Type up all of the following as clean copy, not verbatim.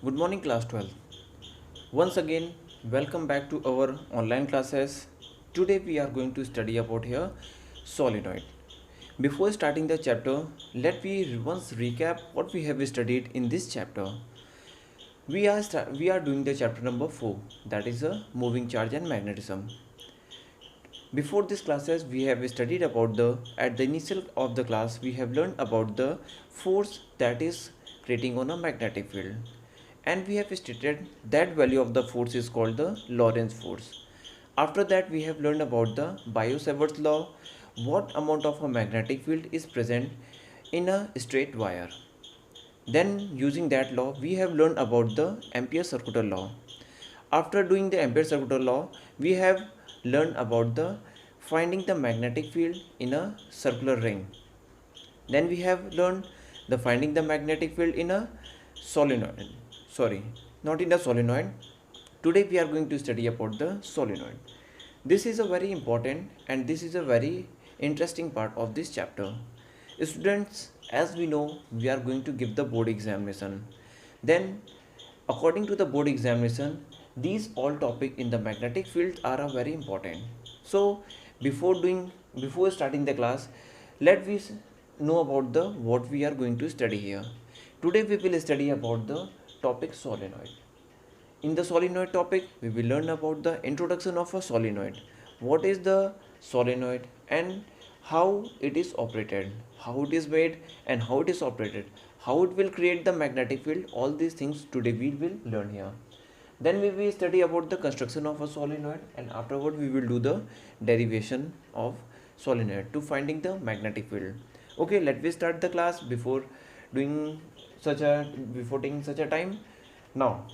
Good morning, class 12. Once again, welcome back to our online classes. Today we are going to study about here solenoid. Before starting the chapter, let me once recap what we have studied in this chapter. We are doing the chapter number 4, that is a moving charge and magnetism. Before this classes we have studied about the initial of the class we have learned about the force that is creating on a magnetic field, and we have stated that value of the force is called the Lorentz force. After that we have learned about the Biot-Savart's law, what amount of a magnetic field is present in a straight wire. Then using that law we have learned about the Ampere circular law. After doing the Ampere circular law, we have learned about the finding the magnetic field in a circular ring. Then we have learned the finding the magnetic field in a solenoid. Sorry, not in a solenoid. Today we are going to study about the solenoid. This is a very important and this is a very interesting part of this chapter. Students, as we know, we are going to give the board examination. Then, according to the board examination, these all topic in the magnetic field are very important. So, before starting the class, let we know about the what we are going to study here. Today we will study about the topic solenoid. In the solenoid topic, we will learn about the introduction of a solenoid. What is the solenoid and how it is operated, how it is made and how it is operated, how it will create the magnetic field. All these things today we will learn here. Then we will study about the construction of a solenoid, and afterward we will do the derivation of solenoid to finding the magnetic field. Okay, let me start the class doing before taking such a time. Now,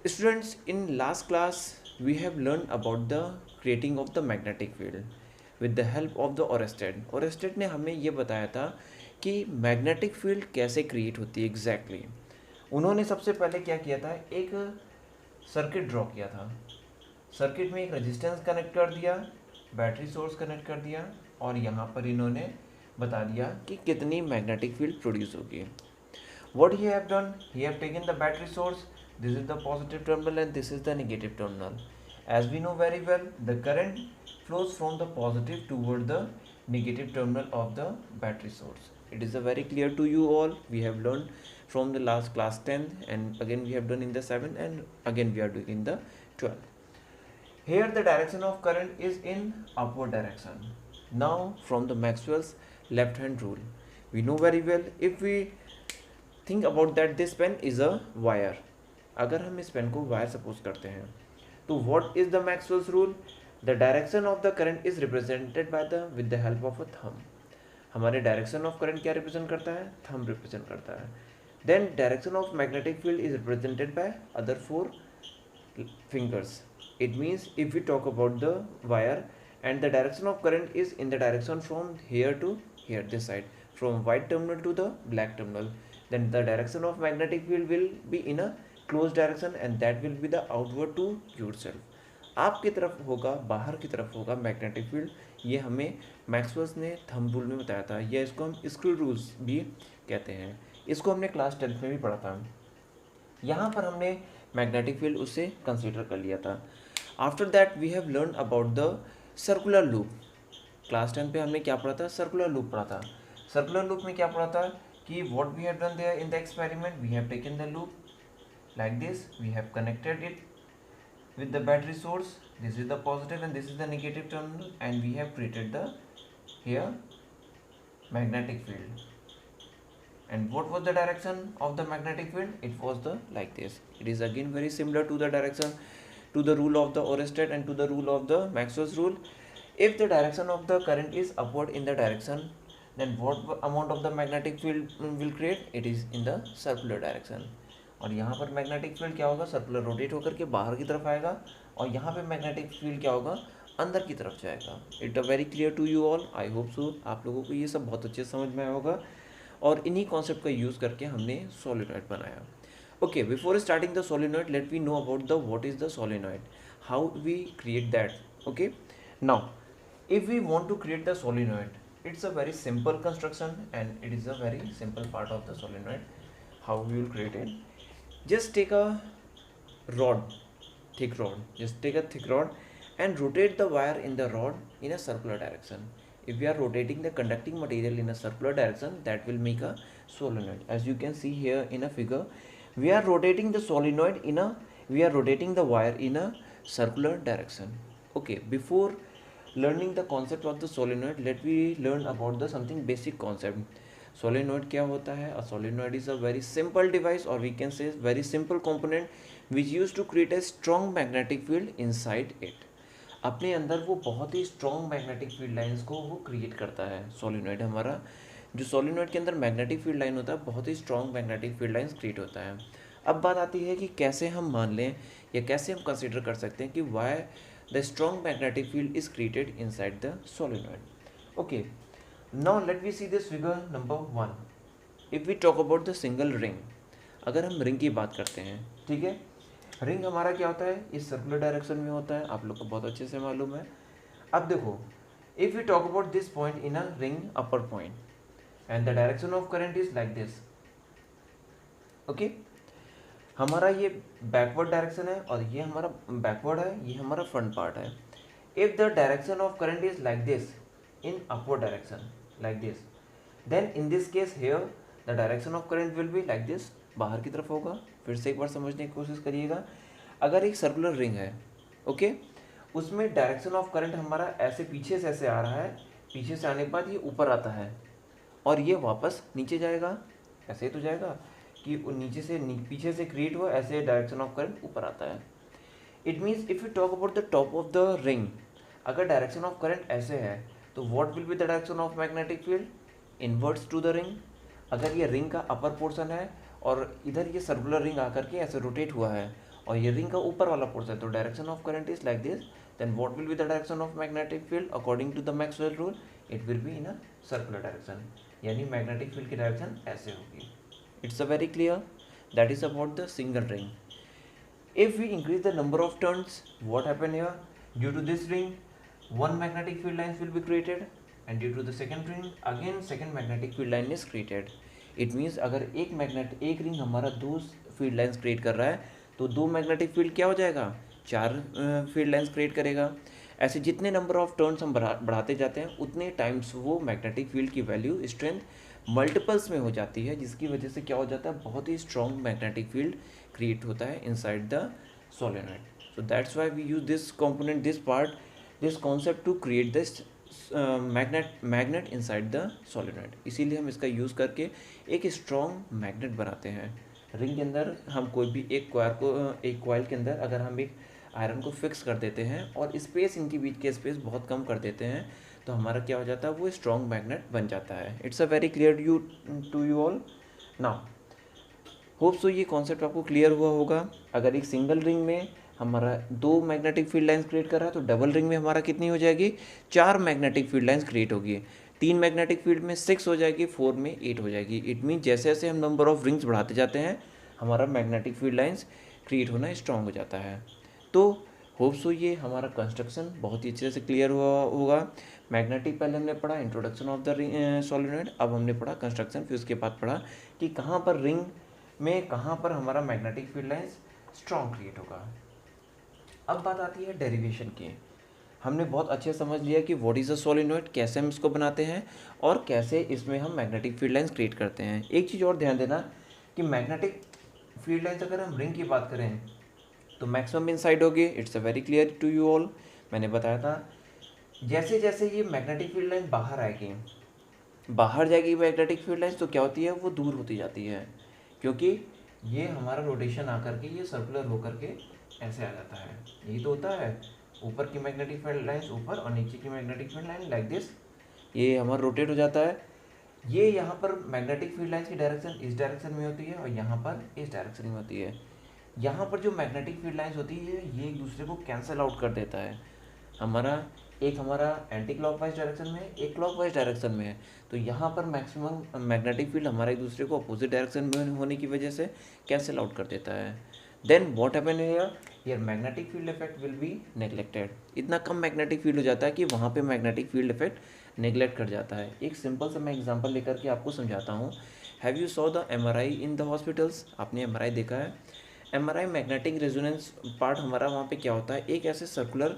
students, in last class we have learned about the creating of the magnetic field with the help of the Oersted. Oersted ने हमें ये बताया था कि magnetic field कैसे create होती है exactly. उन्होंने सबसे पहले क्या किया था, एक सर्किट ड्रॉ किया था। सर्किट में एक रेजिस्टेंस कनेक्ट कर दिया, बैटरी सोर्स कनेक्ट कर दिया और यहाँ पर इन्होंने बता दिया कि कितनी मैग्नेटिक फील्ड प्रोड्यूस होगी। What he have done, he have taken the battery source, this is the positive terminal and this is the negative terminal. As we know very well, the current flows from the positive toward the negative terminal of the battery source. It is a very clear to you all. We have learned from the last class 10 and again we have done in the 7 and again we are doing in the 12. Here the direction of current is in upward direction. Now from the Maxwell's left hand rule, we know very well, if we think about that this pen is a wire. अगर हम इस pen को wire suppose करते हैं तो what is the Maxwell's rule, the direction of the current is represented by the with the help of a thumb. हमारे direction of current क्या represent करता है, थंब रिप्रेजेंट करता है। Then direction of magnetic field is represented by other 4 fingers. It means if we talk about the wire and the direction of current is in the direction from here to here, this side, from white terminal to the black terminal, then the direction of magnetic field will be in a closed direction and that will be the outward to yourself. आपकी तरफ होगा, बाहर की तरफ होगा magnetic field. ये हमें Maxwell's ने थंब रूल में बताया था, या इसको हम स्क्रू रूल्स भी कहते हैं। इसको हमने क्लास 10th में भी पढ़ा था। यहाँ पर हमने मैग्नेटिक फील्ड उससे कंसीडर कर लिया था। After that we have learn about the circular loop. Class 10 पे हमने क्या पढ़ा था, सर्कुलर लूप पढ़ा था। सर्कुलर लूप में क्या पढ़ा था कि what we have done there in the experiment, we have taken the loop like this, we have connected it with the battery source, this is the positive and this is the negative terminal, and we have created the here magnetic field. And what was the direction of the magnetic field, it was the like this. It is again very similar to the direction, to the rule of the Oersted and to the rule of the Maxwell's rule. If the direction of the current is upward in the direction, then what amount of the magnetic field will create, it is in the circular direction. और यहाँ पर magnetic field क्या होगा, circular rotate होकर के बाहर की तरफ आएगा और यहाँ पे मैग्नेटिक फील्ड क्या होगा, अंदर की तरफ जाएगा। It a very clear to you all, I hope so आप लोगों को ये सब बहुत अच्छे से समझ में आया होगा और इन्हीं कॉन्सेप्ट का यूज़ करके हमने सोलिनॉइड बनाया। Okay, before starting the solenoid let we know about the what is the solenoid, how we create that. Okay, now if we want to create the solenoid, it's a very simple construction and it is a very simple part of the solenoid, how we will create it. Just take a rod, thick rod. Just take a thick rod and rotate the wire in the rod in a circular direction. If we are rotating the conducting material in a circular direction, that will make a solenoid. As you can see here in a figure, we are rotating the solenoid in a we are rotating the wire in a circular direction. Okay, before learning the concept of the solenoid, let me learn about the something basic concept. Solenoid क्या होता है? A solenoid is a very simple device, or we can say very simple component which used to create a strong magnetic field inside it. अपने अंदर वो बहुत ही strong magnetic field lines को वो क्रिएट करता है सोलिनॉइड हमारा। जो सोलिनॉइड के अंदर मैग्नेटिक फील्ड लाइन होता है, बहुत ही strong magnetic field lines create होता है। अब बात आती है कि कैसे हम मान लें या कैसे हम कंसिडर कर सकते हैं कि why the strong magnetic field is created inside the solenoid. Okay, now let we see this figure number 1। If we talk about the single ring, अगर हम रिंग की बात करते हैं, ठीक है, रिंग हमारा क्या होता है, इस सर्कुलर डायरेक्शन में होता है, आप लोग को बहुत अच्छे से मालूम है। अब देखो, if we talk about this point in a ring upper point and the direction of current is like this. Okay, हमारा ये बैकवर्ड डायरेक्शन है और ये हमारा बैकवर्ड है, ये हमारा फ्रंट पार्ट है। If the direction of current is like this in upward direction like this, then in this case here the direction of current will be like this, बाहर की तरफ होगा। फिर से एक बार समझने की कोशिश करिएगा। अगर एक सर्कुलर रिंग है, ओके, उसमें डायरेक्शन ऑफ करंट हमारा ऐसे पीछे से ऐसे आ रहा है, पीछे से आने के बाद ये ऊपर आता है और ये वापस नीचे जाएगा, ऐसे ही तो जाएगा कि वो नीचे से पीछे से क्रिएट हुआ, ऐसे डायरेक्शन ऑफ करंट ऊपर आता है। It means if you talk about the top of the ring, अगर डायरेक्शन ऑफ करंट ऐसे है तो what will be the direction of magnetic field? Inverts to the ring. अगर ये रिंग का अपर पोर्शन है और इधर ये सर्कुलर रिंग आकर के ऐसे रोटेट हुआ है और ये रिंग का ऊपर वाला पोर्शन, तो direction of current is like this, then what will be the direction of magnetic field according to the Maxwell rule? It will be in a circular direction, यानी मैग्नेटिक फील्ड की direction ऐसे होगी। It's a very clear. That is about the single ring. If we increase the number of turns, what happen here? Due to this ring, one magnetic field lines will be created, and due to the second ring, again second magnetic field line is created. It means अगर एक ring हमारा दो field lines create कर रहा है, तो दो magnetic field क्या हो जाएगा? चार field lines create करेगा। ऐसे जितने नंबर ऑफ टर्न्स हम बढ़ाते जाते हैं, उतने टाइम्स वो मैग्नेटिक फील्ड की वैल्यू स्ट्रेंथ मल्टीपल्स में हो जाती है, जिसकी वजह से क्या हो जाता है, बहुत ही स्ट्रॉन्ग मैग्नेटिक फील्ड क्रिएट होता है inside the solenoid. So that's why we use this component, this part, this concept to create this magnet inside the solenoid. इसीलिए हम इसका यूज़ करके एक स्ट्रॉन्ग मैग्नेट बनाते हैं। रिंग के अंदर हम कोई भी एक कॉइल के अंदर अगर हम एक आयरन को फिक्स कर देते हैं और स्पेस, इनके बीच के स्पेस बहुत कम कर देते हैं, तो हमारा क्या हो जाता है, वो स्ट्रॉन्ग मैग्नेट बन जाता है। It's a very clear to you all now. Hope so ये कॉन्सेप्ट आपको क्लियर हुआ होगा। अगर एक सिंगल रिंग में हमारा दो मैग्नेटिक फील्ड लाइंस क्रिएट कर रहा है, तो डबल रिंग में हमारा कितनी हो जाएगी? 4 मैग्नेटिक फील्ड लाइंस क्रिएट होगी। 3 मैग्नेटिक फील्ड में 6 हो जाएगी, 4 में 8 हो जाएगी। इट मीन जैसे जैसे हम नंबर ऑफ रिंग्स बढ़ाते जाते हैं, हमारा मैग्नेटिक फील्ड लाइंस क्रिएट होना स्ट्रॉन्ग हो जाता है। तो होप सो ये हमारा कंस्ट्रक्शन बहुत ही अच्छे से क्लियर हुआ होगा। मैग्नेटिक पहले हमने पढ़ा, इंट्रोडक्शन ऑफ द सोलिनॉइड, अब हमने पढ़ा कंस्ट्रक्शन, फिर उसके बाद पढ़ा कि कहाँ पर रिंग में कहाँ पर हमारा magnetic field lines strong create होगा। अब बात आती है डेरिवेशन की। हमने बहुत अच्छे समझ लिया कि व्हाट इज़ अ सोलिनॉइड, कैसे हम इसको बनाते हैं और कैसे इसमें हम मैग्नेटिक फील्ड लाइंस क्रिएट करते हैं। एक चीज़ और ध्यान देना कि मैग्नेटिक फील्ड लाइंस अगर हम रिंग की बात करें तो मैक्सिमम इनसाइड होगी। It's a very clear to you all. मैंने बताया था जैसे जैसे ये मैग्नेटिक फील्ड लाइन बाहर आएगी, बाहर जाएगी मैग्नेटिक फील्ड लाइन, तो क्या होती है, वो दूर होती जाती है, क्योंकि ये हमारा रोटेशन आकर के ये सर्कुलर होकर के ऐसे आ जाता है। यही तो होता है, ऊपर की मैग्नेटिक फील्ड लाइन ऊपर और नीचे की magnetic field line like this, ये हमारा रोटेट हो जाता है। ये यहाँ पर मैग्नेटिक फील्ड लाइन की डायरेक्शन इस डायरेक्शन में होती है और यहाँ पर इस डायरेक्शन में होती है। यहाँ पर जो मैग्नेटिक फील्ड लाइंस होती है, ये एक दूसरे को कैंसिल आउट कर देता है। हमारा एंटी क्लॉकवाइज डायरेक्शन में है, एक क्लॉकवाइज डायरेक्शन में है, तो यहाँ पर मैक्सिमम मैग्नेटिक फील्ड हमारा एक दूसरे को अपोजिट डायरेक्शन में होने की वजह से कैंसिल आउट कर देता है। Then what happen here magnetic field effect will be neglected. इतना कम मैग्नेटिक फील्ड हो जाता है कि वहाँ पे मैग्नेटिक फील्ड इफेक्ट नेग्लेक्ट कर जाता है। एक सिंपल सा मैं एग्जांपल लेकर के आपको समझाता हूँ। Have you saw the MRI in the hospitals? आपने एमआरआई देखा है? एमआरआई मैग्नेटिक रेजोनेंस पार्ट हमारा वहाँ पे क्या होता है, एक ऐसे सर्कुलर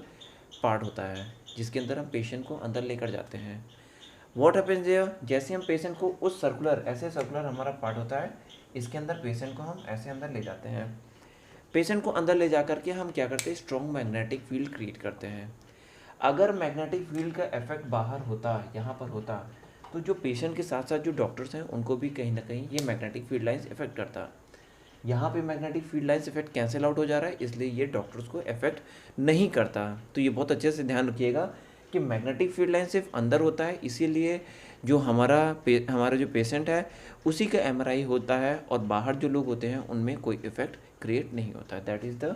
पार्ट होता है जिसके अंदर हम पेशेंट को अंदर लेकर जाते हैं। व्हाट हैपेंस देयर, जैसे हम पेशेंट को उस सर्कुलर, ऐसे सर्कुलर हमारा पार्ट होता है, इसके अंदर पेशेंट को हम ऐसे अंदर ले जाते हैं। पेशेंट को अंदर ले जा करके हम क्या करते हैं, स्ट्रॉन्ग मैग्नेटिक फील्ड क्रिएट करते हैं। अगर मैग्नेटिक फील्ड का इफेक्ट बाहर होता, यहाँ पर होता, तो जो पेशेंट के साथ साथ जो डॉक्टर्स हैं उनको भी कहीं ना कहीं ये मैग्नेटिक फील्ड लाइंस इफेक्ट करता। यहाँ पे magnetic field lines effect cancel out हो जा रहा है, इसलिए ये डॉक्टर्स को इफेक्ट नहीं करता। तो ये बहुत अच्छे से ध्यान रखिएगा कि मैग्नेटिक फील्ड लाइन सिर्फ अंदर होता है, इसीलिए जो हमारा जो पेशेंट है उसी का एमआरआई होता है, और बाहर जो लोग होते हैं उनमें कोई इफेक्ट क्रिएट नहीं होता है। That is the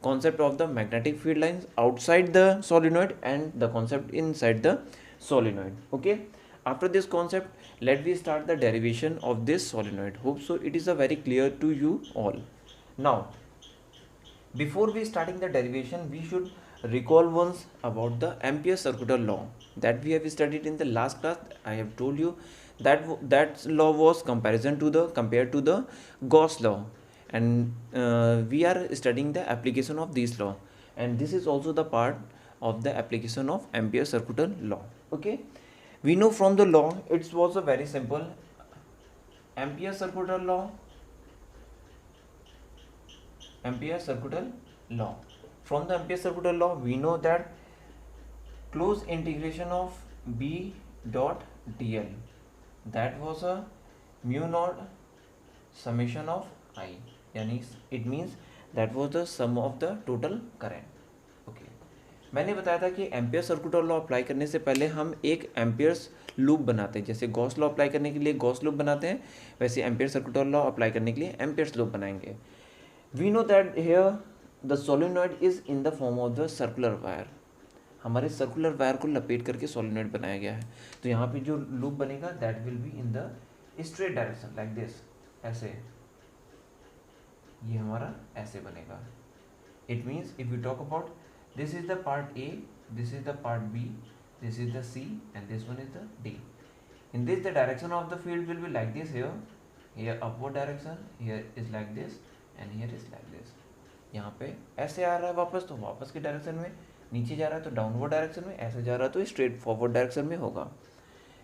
concept of the magnetic field lines outside the solenoid and the concept inside the solenoid. Okay, after this concept let we start the derivation of this solenoid. Hope so it is a very clear to you all. Now before we starting the derivation, we should recall once about the Ampere circular law that we have studied in the last class. I have told you that that law was compared to the Gauss law, and we are studying the application of this law, and this is also the part of the application of Ampere circular law. Okay, we know from the law it was a very simple Ampere circular law. Ampere circular law, from the Ampere circular law we know that close integration of B dot dl, that was a mu naught summation of I, यानी it means that was the sum of the total current. Okay, मैंने बताया था कि ampere circular law apply करने से पहले हम एक एम्पियर्स लूप बनाते हैं। जैसे गॉस लॉ अप्लाई करने के लिए गॉस लूप बनाते हैं, वैसे एम्पियर सर्कुलर लॉ अप्लाई करने के लिए एम्पियर्स लूप बनाएंगे। We know that here the solenoid is in the form of the circular wire. हमारे सर्कुलर वायर को लपेट करके सोलिनॉइड बनाया गया है। तो यहाँ पे जो लूप बनेगा that will be in the straight direction like this, ऐसे, ये हमारा ऐसे बनेगा। It means if you talk about this is the part A, this is the part B, this is the C, and this one is the D. In this the direction of the field will be like this here, here upward direction, here is like this, and here is like this. यहाँ पे ऐसे आ रहा है वापस, तो वापस के direction में, नीचे जा रहा है तो डाउनवर्ड डायरेक्शन में, ऐसे जा रहा है तो स्ट्रेट फॉरवर्ड डायरेक्शन में होगा।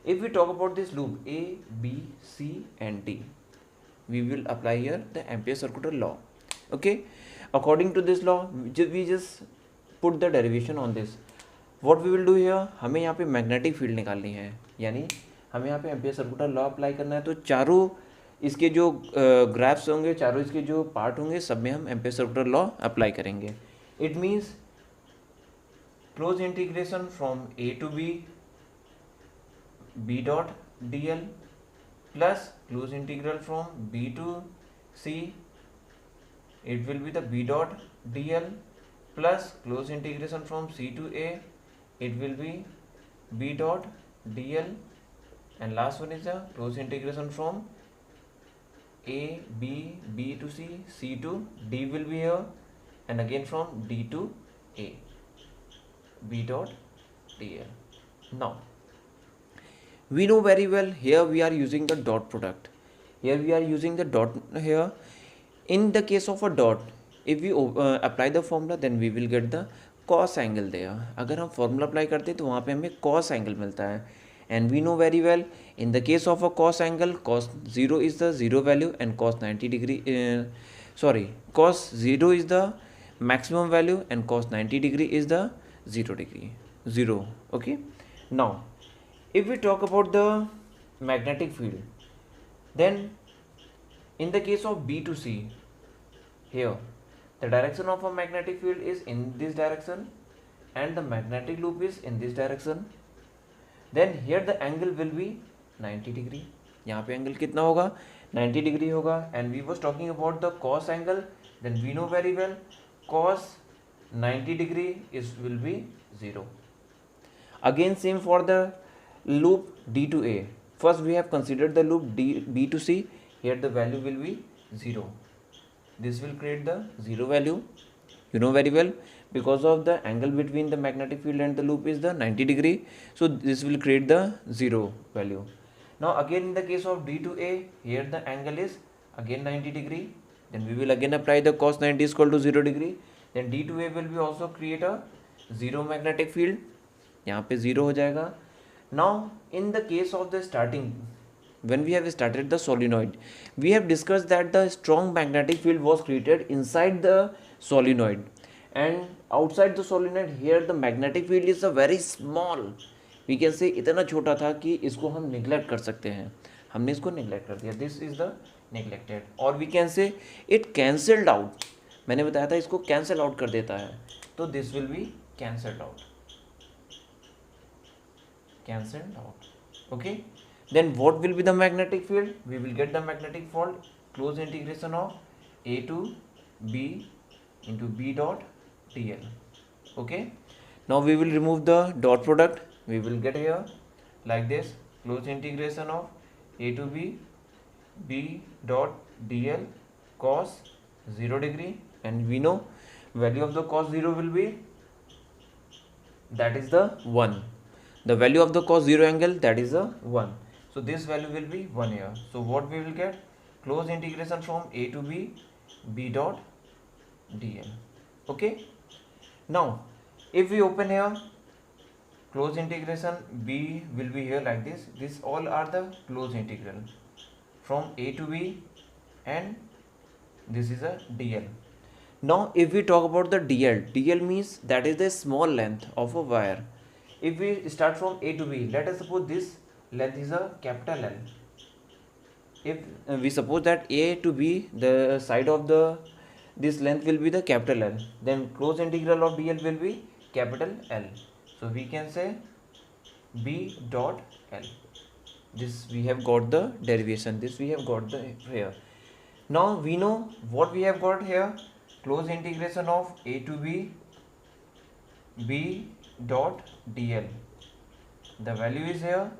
If we talk about this loop A, B, C and D, we will apply here the Ampere circular law. Okay, according to this law we just put the derivation on this. What we will do here, हमें यहाँ पे magnetic field निकालनी है, यानी हमें यहाँ पे ampere circular law apply करना है। तो चारों इसके जो ग्राफ्स होंगे, चारों इसके जो पार्ट होंगे, सब में हम एम्पियर सर्कुलर लॉ अप्लाई करेंगे। It means close integration from A to B dot D L plus close integral from B to C, it will be the B dot D L plus close integration from C to A, it will be B dot dl, and last one is the close integration from A, B to C, C to D will be here, and again from D to A, B dot dl. Now we know very well here we are using the dot product, here we are using the dot here. In the case of a dot, if we apply the formula then we will get the cos angle there. अगर हम formula apply करते हैं तो वहाँ पे हमें cos angle मिलता है, and we know very well in the case of a cos angle, cos 0 is the zero value and cos 90 degree cos 0 is the maximum value and cos 90 degree is the 0. Okay, now if we talk about the magnetic field, then in the case of B to C, here the direction of a magnetic field is in this direction and the magnetic loop is in this direction. Then here the angle will be 90 degree. यहाँ पे angle कितना होगा, 90 degree होगा. And we was talking about the cos angle, then we know very well cos 90 degree will be 0. Again same for the loop D to A. First we have considered the loop B to C. Here the value will be 0. This will create the 0 value. You know very well, because of the angle between the magnetic field and the loop is the 90 degree. So this will create the 0 value. Now again in the case of D to A, here the angle is again 90 degree. Then we will again apply the cos 90 is equal to 0 degree. Then D to A will be also create a 0 magnetic field. यहाँ पे 0 हो जाएगा. Now in the case of the starting, when we have started the solenoid, we have discussed that the strong magnetic field was created inside the solenoid, and outside the solenoid here the magnetic field is a very small, we can say इतना छोटा था कि इसको हम neglect कर सकते हैं. हमने इसको neglect कर दिया. This is the neglected, or we can say it cancelled out. मैंने बताया था इसको cancel out कर देता है, तो this will be cancelled out. Cancelled out. Okay. Then what will be the magnetic field? We will get the magnetic field close integration of A to B into B dot dl. Okay. Now we will remove the dot product. We will get here like this, close integration of A to B dot dl cos 0 degree, and we know value of the cos 0 will be, that is the 1. The value of the cos 0 angle, that is a 1. So this value will be 1 here. So what we will get? Close integration from A to B dot dl. Okay. Now if we open here, close integration B will be here like this. This all are the close integral from A to B, and this is a dl. Now if we talk about the dl means that is the small length of a wire. If we start from A to B, let us suppose this length is a capital L. If we suppose that A to B, the side of this length will be the capital L, then close integral of dl will be capital L. So we can say B dot L. This we have got the derivation. This we have got the here. Now we know what we have got here. Close integration of A to B dot dl. The value is here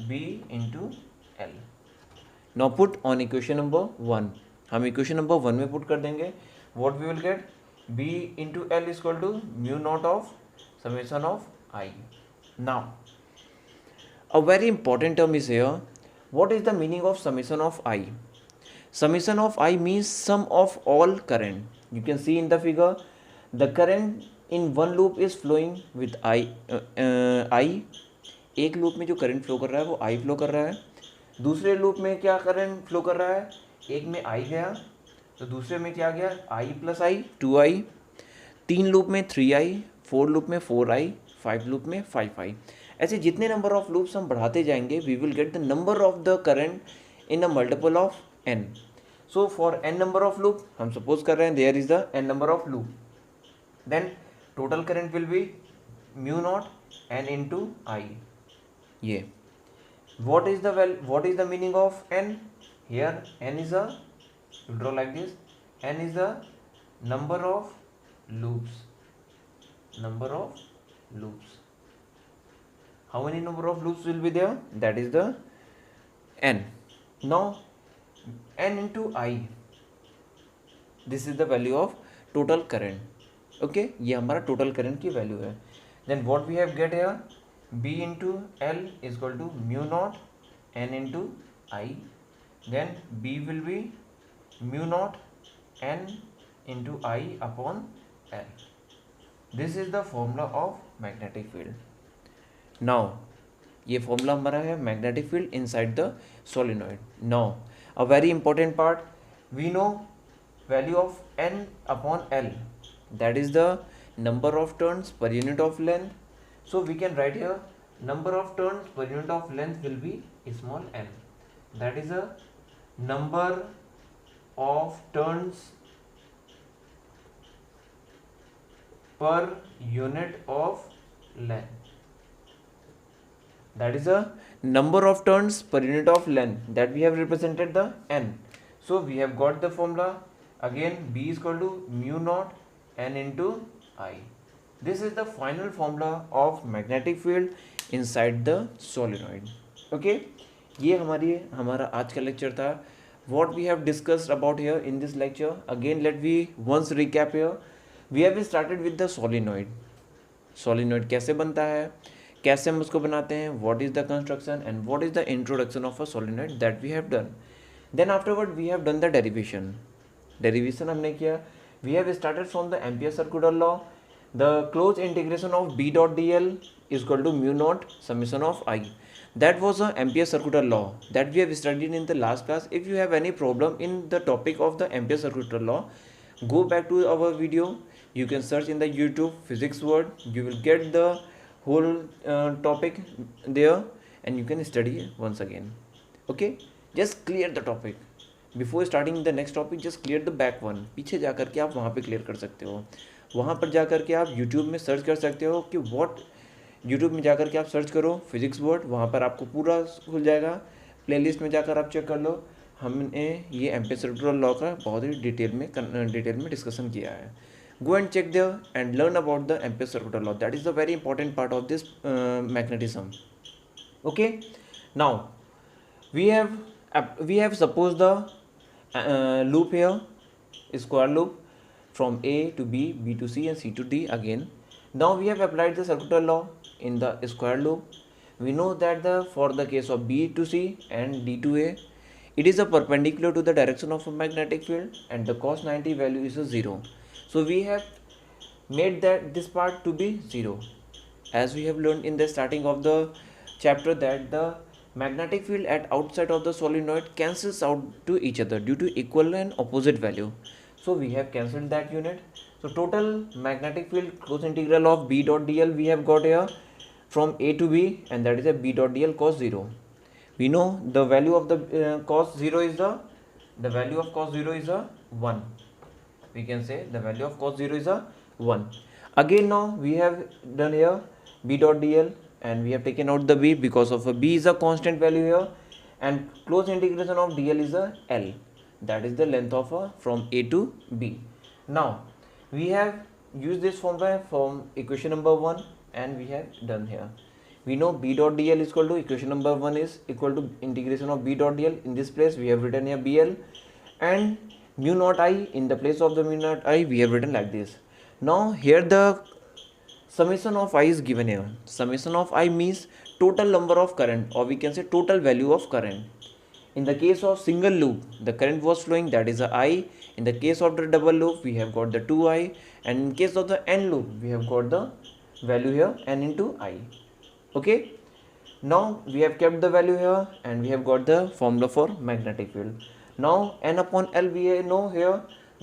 B into L. Now put on equation number 1. हम equation number 1 में put कर देंगे. What we will get? B into L is equal to mu naught of summation of I. Now a very important term is here. What is the meaning of summation of I? Summation of I means sum of all current. You can see in the figure, the current in one loop is flowing with I. एक loop में जो current flow कर रहा है वो I flow कर रहा है. दूसरे लूप में क्या करंट फ्लो कर रहा है? एक में I गया तो दूसरे में क्या गया? I plus I 2I. 3 loop में 3I, 4 लूप में 4I, 5 लूप में 5I. ऐसे जितने नंबर ऑफ लूप्स हम बढ़ाते जाएंगे, we will get the number of the current in a multiple of n. So for n number of loop, हम suppose कर रहे हैं there is the n number of loop, then total current will be mu naught n into I. ये what is the meaning of n? Here n is a, you draw like this, n is the number of loops. How many number of loops will be there? That is the n. Now n into I, this is the value of total current. Okay, ये हमारा total current की value है. Then what we have get here? B into L is equal to mu naught n into I. Then B will be mu naught n into I upon L. This is the formula of magnetic field. Now ये formula हमारा है magnetic field inside the solenoid. Now a very important part, we know value of n upon L, that is the number of turns per unit of length. So we can write here number of turns per unit of length will be small n. That is a number of turns per unit of length. That is a number of turns per unit of length that we have represented the n. So we have got the formula again, B is equal to mu naught n into I. This is the final formula of magnetic field inside the solenoid. Okay, ये हमारा आज का lecture था. What we have discussed about here in this lecture, again let me once recap here. We have started with the solenoid. Solenoid कैसे बनता है, कैसे हम उसको बनाते हैं, what is the construction and what is the introduction of a solenoid that we have done. Then afterward we have done the derivation. Derivation हमने किया. We have started from the Ampere circular law. The close integration of B dot D L is equal to mu naught summation of I. That was a Ampere circular law that we have studied in the last class. If you have any problem in the topic of the Ampere circular law, go back to our video. You can search in the YouTube physics word. You will get the whole topic there and you can study once again. Okay, just clear the topic. Before starting the next topic, just clear the back one. पीछे जा कर के आप वहाँ पे clear कर सकते हो. वहाँ पर जा कर के आप YouTube में सर्च कर सकते हो कि what यूट्यूब में जाकर के आप सर्च करो फिजिक्स वर्ड, वहाँ पर आपको पूरा खुल जाएगा. प्लेलिस्ट में जाकर आप चेक कर लो. हमने ये एम्पियर सर्कुलर लॉ का बहुत ही डिटेल में डिस्कशन किया है. Go and check there and learn about the Ampere circular law. That is the very important part of this magnetism. Okay, now we have suppose the loop here, square loop from A to B, B to C and C to D again. Now we have applied the circular law in the square loop. We know that for the case of B to C and D to A, it is a perpendicular to the direction of a magnetic field and the cos 90 value is a 0. So we have made this part to be 0. As we have learned in the starting of the chapter that the magnetic field at outside of the solenoid cancels out to each other due to equal and opposite value. So we have cancelled that unit. So total magnetic field close integral of B dot dl we have got here from A to B, and that is a B dot dl cos 0. We know the value of the cos 0 is the value of cos 0 is a 1. We can say the value of cos 0 is a 1. Again now we have done here B dot dl and we have taken out the B because of a B is a constant value here, and close integration of dl is a L. That is the length of from A to B. Now we have used this formula from equation number 1 and we have done here. We know B dot dl is equal to equation number 1 is equal to integration of B dot dl. In this place we have written here BL, and mu naught I, in the place of the mu naught I we have written like this. Now here the summation of I is given here. Summation of I means total number of current, or we can say total value of current. In the case of single loop, the current was flowing, that is a I. In the case of the double loop, we have got the 2I, and in case of the n loop, we have got the value here n into I. Okay. Now we have kept the value here, and we have got the formula for magnetic field. Now n upon L we know here,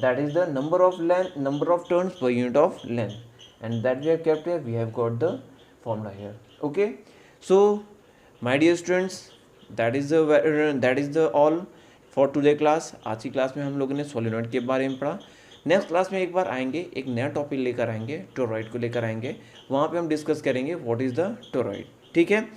that is the number of turns per unit of length, and that we have kept here. We have got the formula here. Okay. So my dear students, that is the all for today class. आज की class में हम लोगों ने solenoid के बारे में पढ़ा. नेक्स्ट क्लास में एक बार आएंगे, एक नया टॉपिक लेकर आएंगे, टोरॉइड को लेकर आएंगे. वहाँ पे हम डिस्कस करेंगे व्हाट इज़ द टोरॉइड. ठीक है.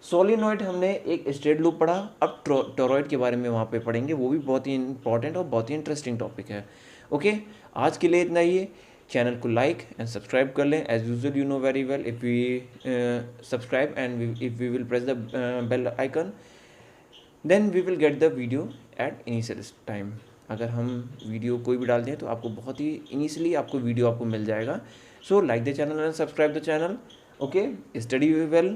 सोलिनॉइड हमने एक स्ट्रेट लूप पढ़ा, अब टोरॉइड के बारे में वहाँ पे पढ़ेंगे. वो भी बहुत ही इंपॉर्टेंट और बहुत ही इंटरेस्टिंग टॉपिक है. ओके, आज के लिए इतना ही है. चैनल को लाइक एंड सब्सक्राइब कर लें. As usual you know very well, if we subscribe and if we will press the bell icon, then we will get the video at initial time. अगर हम वीडियो कोई भी डाल दें तो आपको बहुत ही इनिशियली आपको वीडियो आपको मिल जाएगा. So like the channel and subscribe the channel. Okay, study well.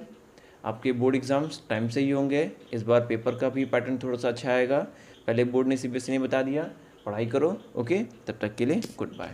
आपके बोर्ड एग्ज़ाम्स टाइम से ही होंगे. इस बार पेपर का भी पैटर्न थोड़ा सा अच्छा आएगा. पहले बोर्ड ने CBSE ने बता दिया. पढ़ाई करो. ओके, तब तक के लिए गुड बाय.